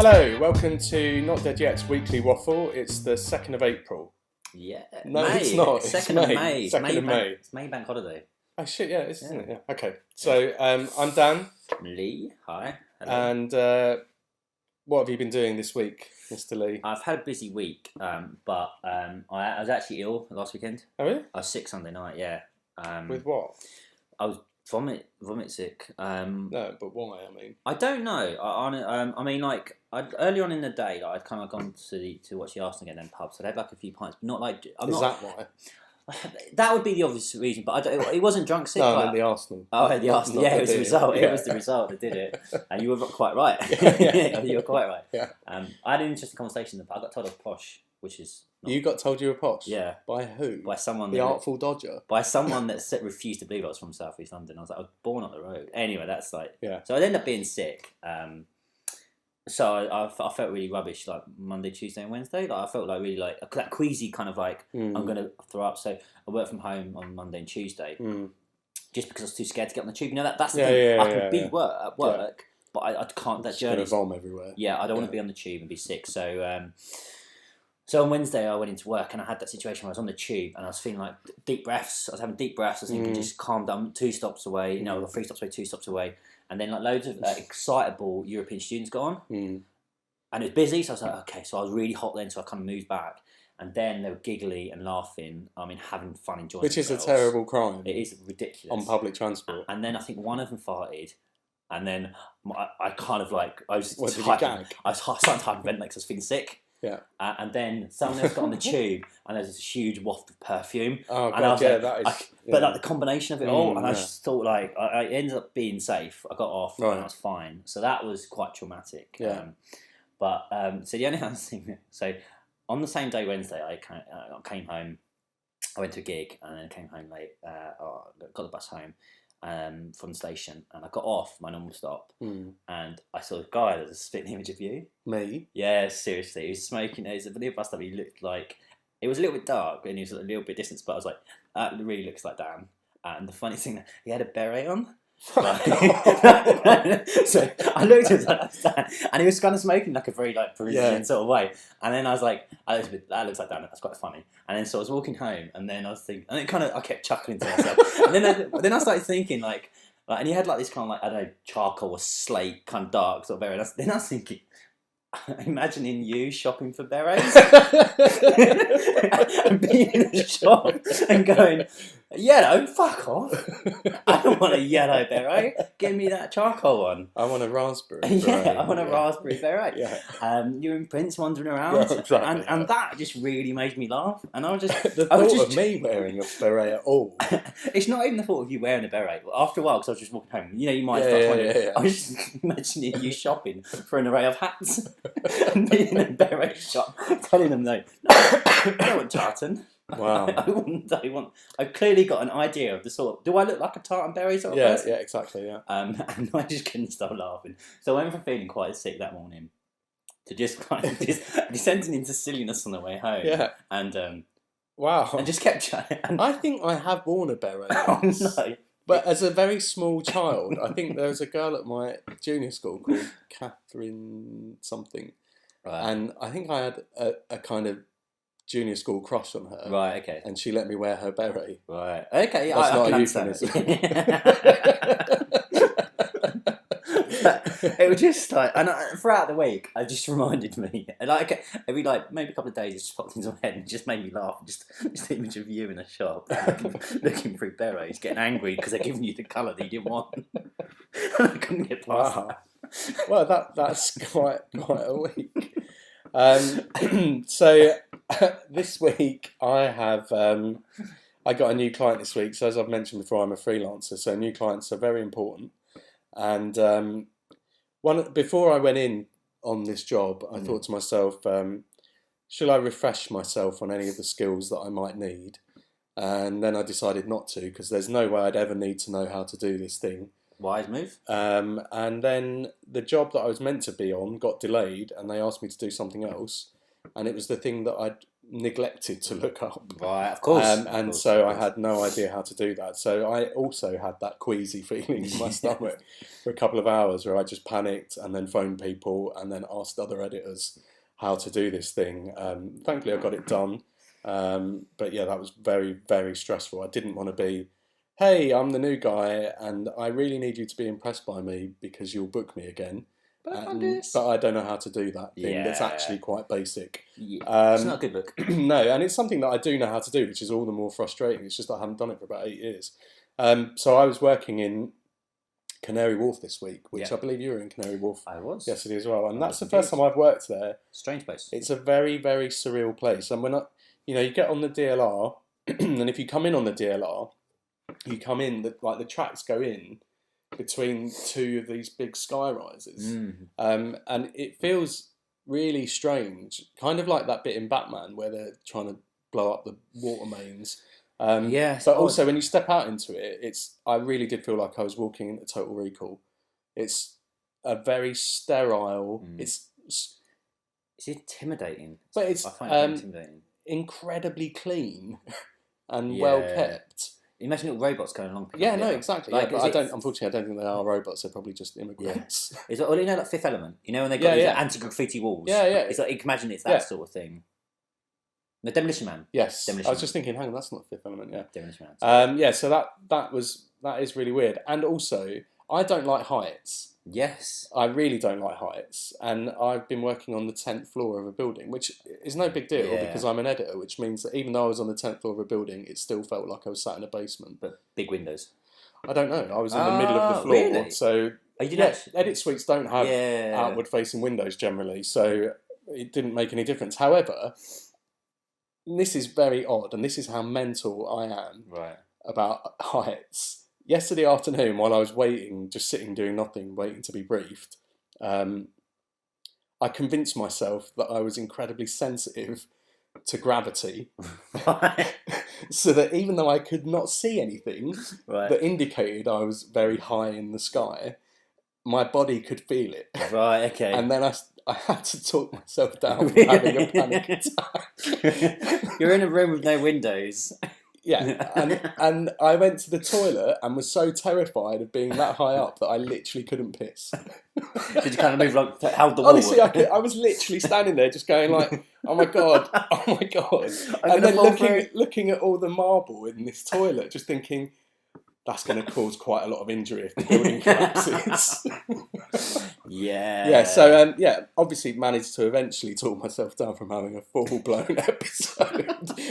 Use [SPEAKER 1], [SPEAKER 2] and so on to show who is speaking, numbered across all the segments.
[SPEAKER 1] Hello, welcome to Not Dead Yet's weekly waffle. It's the 2nd of April.
[SPEAKER 2] Yeah.
[SPEAKER 1] No,
[SPEAKER 2] May.
[SPEAKER 1] it's not. It's
[SPEAKER 2] 2nd
[SPEAKER 1] May.
[SPEAKER 2] of May.
[SPEAKER 1] 2nd of May.
[SPEAKER 2] It's May bank holiday.
[SPEAKER 1] Oh shit, yeah, it is, isn't it? Yeah. Okay. So I'm Dan.
[SPEAKER 2] Lee, hi. Hello.
[SPEAKER 1] And what have you been doing this week, Mr. Lee?
[SPEAKER 2] I've had a busy week, but I was actually ill last weekend.
[SPEAKER 1] Oh really?
[SPEAKER 2] I was sick Sunday night, yeah.
[SPEAKER 1] With what?
[SPEAKER 2] I was vomit sick.
[SPEAKER 1] No, but why?
[SPEAKER 2] I don't know. Early on in the day, I'd kind of gone to watch the Arsenal game in pub, so I had like a few pints, but not like.
[SPEAKER 1] That why?
[SPEAKER 2] That would be the obvious reason, but it wasn't drunk sick.
[SPEAKER 1] No, I meant the Arsenal.
[SPEAKER 2] Oh, the Arsenal. Yeah, it was the result.
[SPEAKER 1] Yeah.
[SPEAKER 2] It was the result that did it, and you were quite right.
[SPEAKER 1] Yeah.
[SPEAKER 2] You were quite right.
[SPEAKER 1] Yeah.
[SPEAKER 2] I had an interesting conversation. I got told I was posh, which is not,
[SPEAKER 1] You got told you were posh?
[SPEAKER 2] Yeah.
[SPEAKER 1] By who?
[SPEAKER 2] by someone.
[SPEAKER 1] The Artful Dodger.
[SPEAKER 2] By someone that refused to believe I was from South East London. I was like, I was born up the road. Anyway, that's like.
[SPEAKER 1] Yeah.
[SPEAKER 2] So I'd end up being sick. So I felt really rubbish like Monday, Tuesday, and Wednesday. Like I felt like really like that queasy kind of like I'm gonna throw up. So I worked from home on Monday and Tuesday, just because I was too scared to get on the tube. You know that's the thing. I could be at work, but I can't. That journey.
[SPEAKER 1] Vom everywhere.
[SPEAKER 2] Yeah, I don't want to be on the tube and be sick. So so on Wednesday I went into work and I had that situation where I was on the tube and I was feeling like deep breaths. I was having deep breaths. I was thinking just calm down. 2 stops away. You know, 3 stops away, 2 stops away. And then like loads of excitable European students got on. And it was busy, so I was like, okay. So I was really hot then, so I kind of moved back. And then they were giggly and laughing. I mean, having fun, enjoying
[SPEAKER 1] Which
[SPEAKER 2] themselves.
[SPEAKER 1] is a terrible crime.
[SPEAKER 2] It is ridiculous.
[SPEAKER 1] On public transport.
[SPEAKER 2] And then I think one of them farted. And then I kind of like, I was
[SPEAKER 1] What, did you gag?
[SPEAKER 2] I was starting to hyperventilate because I was feeling sick.
[SPEAKER 1] Yeah.
[SPEAKER 2] And then someone else got on the tube and there's this huge waft of perfume.
[SPEAKER 1] Oh,
[SPEAKER 2] and I was
[SPEAKER 1] God,
[SPEAKER 2] like,
[SPEAKER 1] that is...
[SPEAKER 2] But like the combination of it all, and I
[SPEAKER 1] yeah.
[SPEAKER 2] just thought like, I ended up being safe. I got off and I was fine. So that was quite traumatic.
[SPEAKER 1] Yeah.
[SPEAKER 2] So the only other thing, so on the same day, Wednesday, I came home. I went to a gig and then came home late. Got the bus home from the station, and I got off my normal stop, and I saw a guy that was a spitting image of you.
[SPEAKER 1] Me?
[SPEAKER 2] Yeah, seriously, he was smoking. It was a bus stop. He looked like it was a little bit dark, and he was a little bit distant. But I was like, that really looks like Dan. And the funny thing, he had a beret on. So I looked at him like Dan, and he was kind of smoking like a very like Parisian sort of way. And then I was like, that looks like Dan. That's quite funny. And then so I was walking home, and then I was thinking, and then I kept chuckling to myself. And then I started thinking like, and he had like this kind of like, I don't know, charcoal or slate kind of dark sort of beret. Then I was thinking, imagining you shopping for berets and being in the shop and going, yellow, fuck off. I don't want a yellow beret. Give me that charcoal one.
[SPEAKER 1] I want a raspberry.
[SPEAKER 2] Yeah, I want a raspberry beret.
[SPEAKER 1] Yeah.
[SPEAKER 2] You're in Prince wandering around.
[SPEAKER 1] Yeah, exactly,
[SPEAKER 2] and that just really made me laugh. And I was just...
[SPEAKER 1] the thought of me wearing a beret at all.
[SPEAKER 2] It's not even the thought of you wearing a beret. After a while, because I was just walking home, you know, you might start wondering. I was just imagining you shopping for an array of hats and being in a beret shop, telling them, no, I don't want tartan.
[SPEAKER 1] Wow.
[SPEAKER 2] I've clearly got an idea of the sort of, do I look like a tartan beret sort of person?
[SPEAKER 1] Yeah, exactly, yeah.
[SPEAKER 2] And I just couldn't stop laughing. So I went from feeling quite sick that morning to just kind of descending into silliness on the way home.
[SPEAKER 1] Yeah.
[SPEAKER 2] And
[SPEAKER 1] wow.
[SPEAKER 2] And just kept chatting.
[SPEAKER 1] I think I have worn a beret.
[SPEAKER 2] Oh no.
[SPEAKER 1] But as a very small child, I think there was a girl at my junior school called Catherine something.
[SPEAKER 2] Right.
[SPEAKER 1] And I think I had a kind of junior school crush on her.
[SPEAKER 2] Right, okay.
[SPEAKER 1] And she let me wear her beret.
[SPEAKER 2] Right. Okay, yeah,
[SPEAKER 1] That's
[SPEAKER 2] I
[SPEAKER 1] not
[SPEAKER 2] can
[SPEAKER 1] a
[SPEAKER 2] understand
[SPEAKER 1] euphemism.
[SPEAKER 2] It was just like, and throughout the week, it just reminded me, like every like maybe a couple of days, it just popped into my head and just made me laugh. Just the image of you in a shop looking through berets, getting angry because they're giving you the colour that you didn't want. I couldn't get past that.
[SPEAKER 1] Well, that's quite a week. So this week I have I got a new client this week. So as I've mentioned before, I'm a freelancer, so new clients are very important. And before I went in on this job, I thought to myself, should I refresh myself on any of the skills that I might need? And then I decided not to, because there's no way I'd ever need to know how to do this thing.
[SPEAKER 2] Wise move.
[SPEAKER 1] And then the job that I was meant to be on got delayed, and they asked me to do something else. And it was the thing that I'd neglected to look up.
[SPEAKER 2] Right, of course.
[SPEAKER 1] And so I had no idea how to do that. So I also had that queasy feeling in my stomach for a couple of hours where I just panicked and then phoned people and then asked other editors how to do this thing. Thankfully, I got it done. But yeah, that was very, very stressful. I didn't want to be, hey, I'm the new guy and I really need you to be impressed by me because you'll book me again.
[SPEAKER 2] But I can't do this.
[SPEAKER 1] But I don't know how to do that thing that's actually quite basic.
[SPEAKER 2] Yeah. It's not a good book.
[SPEAKER 1] No, and it's something that I do know how to do, which is all the more frustrating. It's just that I haven't done it for about 8 years. So I was working in Canary Wharf this week, which I believe you were in Canary Wharf.
[SPEAKER 2] I was.
[SPEAKER 1] Yesterday as well. And that's the first time I've worked there.
[SPEAKER 2] Strange place.
[SPEAKER 1] It's a very, very surreal place. And when you get on the DLR, and if you come in on the DLR, you come in, the tracks go in between two of these big sky rises. And it feels really strange, kind of like that bit in Batman where they're trying to blow up the water mains. But also when you step out into it, I really did feel like I was walking into Total Recall. It's a very sterile. It's
[SPEAKER 2] intimidating.
[SPEAKER 1] But I find it intimidating. Incredibly clean and well kept.
[SPEAKER 2] Imagine little robots going along.
[SPEAKER 1] Yeah, no, exactly. Like, but unfortunately, I don't think they are robots. They're probably just immigrants.
[SPEAKER 2] It's like, like Fifth Element. When they got these anti-graffiti walls.
[SPEAKER 1] Yeah.
[SPEAKER 2] It's like, you can imagine it's that sort of thing. The Demolition Man.
[SPEAKER 1] Yes.
[SPEAKER 2] Demolition
[SPEAKER 1] I was just thinking, hang on, that's not Fifth Element. Yeah. Demolition Man. So that is really weird. And also, I don't like heights.
[SPEAKER 2] Yes.
[SPEAKER 1] I really don't like heights. And I've been working on the 10th floor of a building, which is no big deal because I'm an editor, which means that even though I was on the 10th floor of a building, it still felt like I was sat in a basement.
[SPEAKER 2] But big windows.
[SPEAKER 1] I don't know. I was in the middle of the floor. Really? So edit suites don't have outward facing windows generally, so it didn't make any difference. However, this is very odd, and this is how mental I am about heights. Yesterday afternoon, while I was waiting, just sitting doing nothing, waiting to be briefed, I convinced myself that I was incredibly sensitive to gravity. So that even though I could not see anything that indicated I was very high in the sky, my body could feel it.
[SPEAKER 2] Right, okay.
[SPEAKER 1] And then I had to talk myself down from having a panic attack.
[SPEAKER 2] You're in a room with no windows.
[SPEAKER 1] Yeah, and I went to the toilet and was so terrified of being that high up that I literally couldn't piss.
[SPEAKER 2] Did you kind of move like held the wall?
[SPEAKER 1] Honestly, I was literally standing there just going like, oh my god, and then looking at all the marble in this toilet, just thinking, that's going to cause quite a lot of injury if the building collapses.
[SPEAKER 2] Yeah.
[SPEAKER 1] So obviously managed to eventually talk myself down from having a full-blown episode.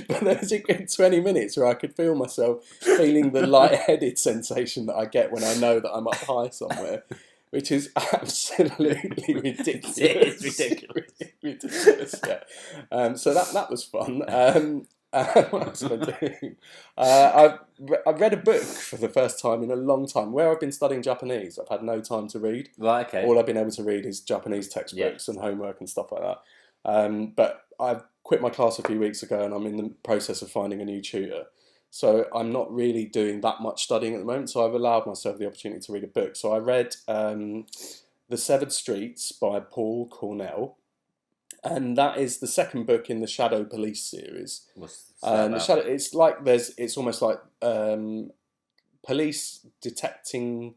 [SPEAKER 1] But there was a good 20 minutes where I could feel myself feeling the lightheaded sensation that I get when I know that I'm up high somewhere, which is absolutely ridiculous.
[SPEAKER 2] It's ridiculous.
[SPEAKER 1] Ridiculous, yeah. So that was fun. What else am I doing? I read a book for the first time in a long time. Where I've been studying Japanese, I've had no time to read.
[SPEAKER 2] Right, okay.
[SPEAKER 1] All I've been able to read is Japanese textbooks and homework and stuff like that. But I quit my class a few weeks ago and I'm in the process of finding a new tutor. So I'm not really doing that much studying at the moment. So I've allowed myself the opportunity to read a book. So I read The Severed Streets by Paul Cornell. And that is the second book in the Shadow Police series. It's almost like police detecting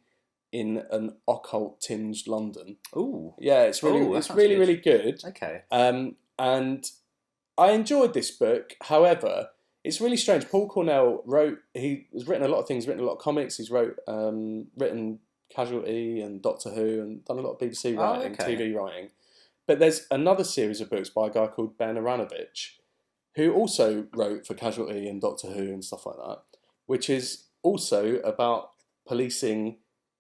[SPEAKER 1] in an occult tinged London.
[SPEAKER 2] Ooh,
[SPEAKER 1] yeah, it's really good.
[SPEAKER 2] Okay.
[SPEAKER 1] And I enjoyed this book. However, it's really strange. Paul Cornell has written a lot of things, written a lot of comics. He's written Casualty and Doctor Who and done a lot of BBC writing, TV writing. But there's another series of books by a guy called Ben Aranovich, who also wrote for Casualty and Doctor Who and stuff like that, which is also about policing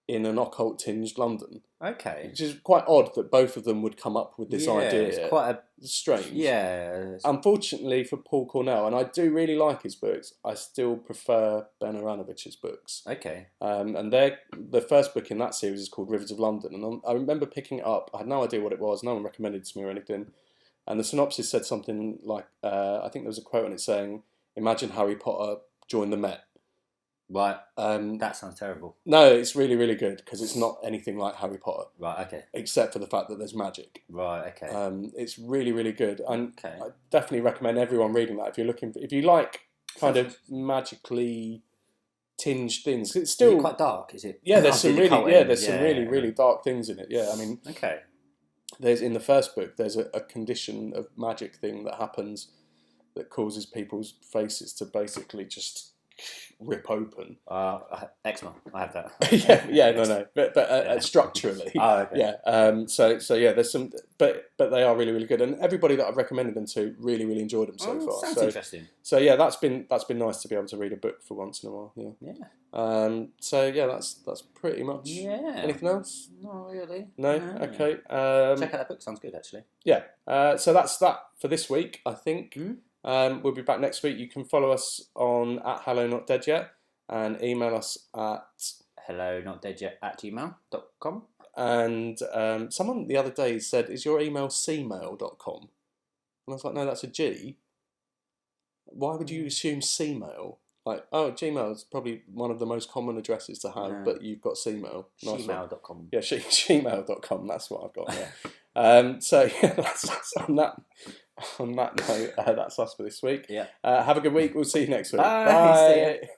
[SPEAKER 1] in an occult-tinged London.
[SPEAKER 2] Okay.
[SPEAKER 1] Which is quite odd that both of them would come up with this idea.
[SPEAKER 2] It's quite
[SPEAKER 1] strange.
[SPEAKER 2] Yeah.
[SPEAKER 1] Unfortunately for Paul Cornell, and I do really like his books, I still prefer Ben Aranovich's books.
[SPEAKER 2] Okay.
[SPEAKER 1] And the first book in that series is called Rivers of London, and I remember picking it up. I had no idea what it was. No one recommended it to me or anything. And the synopsis said something like, I think there was a quote on it saying, "Imagine Harry Potter joined the Met."
[SPEAKER 2] Right.
[SPEAKER 1] Um,
[SPEAKER 2] That sounds terrible.
[SPEAKER 1] no, it's really, really good because it's not anything like Harry Potter,
[SPEAKER 2] Right. Okay.
[SPEAKER 1] except for the fact that there's magic.
[SPEAKER 2] Right. Okay.
[SPEAKER 1] It's really, really good, and
[SPEAKER 2] Okay.
[SPEAKER 1] I definitely recommend everyone reading that if you're looking. If you like kind of magically tinged things, it's
[SPEAKER 2] Is
[SPEAKER 1] still
[SPEAKER 2] it quite dark? Is it?
[SPEAKER 1] yeah. There's some really
[SPEAKER 2] cult
[SPEAKER 1] there's some really,
[SPEAKER 2] yeah.
[SPEAKER 1] really dark things in it. Yeah, I mean,
[SPEAKER 2] Okay.
[SPEAKER 1] there's in the first book there's a condition of magic thing that happens that causes people's faces to basically just rip open.
[SPEAKER 2] Eczema. I have that.
[SPEAKER 1] No, but structurally,
[SPEAKER 2] Oh, okay.
[SPEAKER 1] yeah. So yeah, there's some, but they are really, really good, and everybody that I've recommended them to really, really enjoyed them so far.
[SPEAKER 2] Sounds
[SPEAKER 1] So
[SPEAKER 2] interesting.
[SPEAKER 1] so yeah, that's been nice to be able to read a book for once in a while. Yeah.
[SPEAKER 2] Yeah.
[SPEAKER 1] So yeah, that's pretty much.
[SPEAKER 2] Yeah.
[SPEAKER 1] Anything else?
[SPEAKER 2] Not really.
[SPEAKER 1] No. Okay.
[SPEAKER 2] Check out that book. Sounds good, actually.
[SPEAKER 1] Yeah. So that's that for this week, I think.
[SPEAKER 2] Mm.
[SPEAKER 1] We'll be back next week. You can follow us on @HelloNotDeadYet and email us at
[SPEAKER 2] hellonotdeadyet@gmail.com.
[SPEAKER 1] and someone the other day said, "Is your email cmail.com?" And I was like, "No, that's a G. Why would you assume cmail? Like, oh, Gmail is probably one of the most common addresses to have,
[SPEAKER 2] Yeah.
[SPEAKER 1] but you've got cmail. Nice one.
[SPEAKER 2] Gmail.com.
[SPEAKER 1] Yeah, gmail.com. That's what I've got. Yeah. So yeah, that's on that. On that note, that's us for this week.
[SPEAKER 2] Yeah.
[SPEAKER 1] Have a good week. We'll see you next week.
[SPEAKER 2] Bye. See ya.
[SPEAKER 1] Bye.